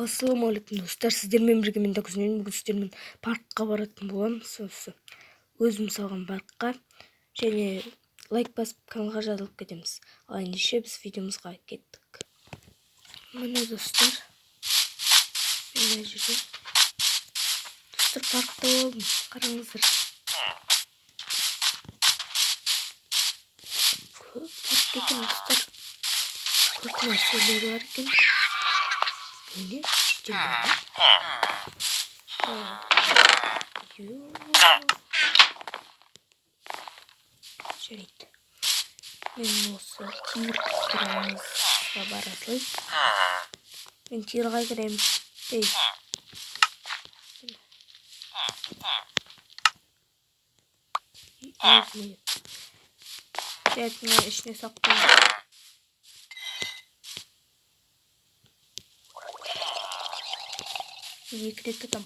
Ассалаумағалейкум достар, сіздермен бірге мен Дәкүзінен. Бүгін сіздермен паркқа баратын боламыз. Өзім салған паркқа және лайк басып каналға жазылып кетеміз. Ал ендеше біз видеомызға кеттік. Міне достар, мен мына жерде достар паркта болдым. Қараңыздар. Көп парк екен достар. Көп нәрселер бар екен. Міне жүзден жарайды. Мен осы тир тұрғанызға бара салайын. Мен тирға кіремін. Ей. Жарайды, ішіне сақтаймын. Екі рет атам.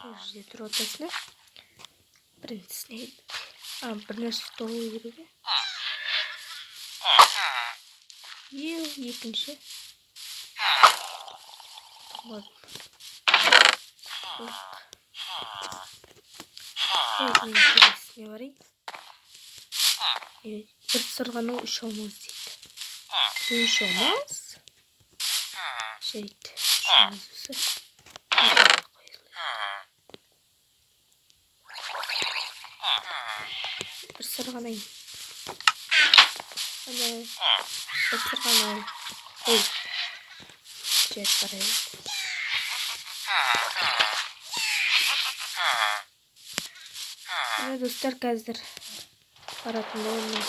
Жерде тұр отасына. Біріншісіне бір нәрсе толу керек. Екінші. Мен келесіне барайын. Бір сырғаның 3 алмаз дейді. 3 алмаз. Жарайды. Шамызысы. Bir sırganayım. Hadi. Bir sırganayım. Ey. Jet parayı. Ne dostlar kazdır. Paratında olmuyor.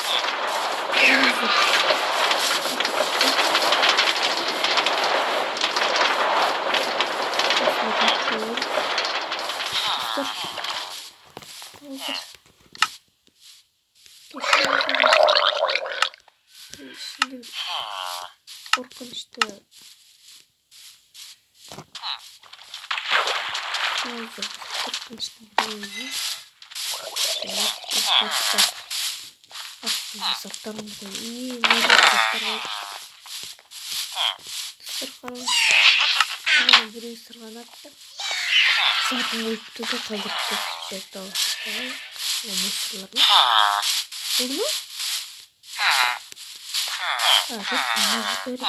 Şimdi korkunçtu. Korkunçtu böyle. Aslında saklarım da iyi. Sırganım. Bana burayı sırgan attı. Zaten uyuttu da kaldırdı. Şöyle alalım. O mısırlarını. Olur mu? Evet, bunu böyle.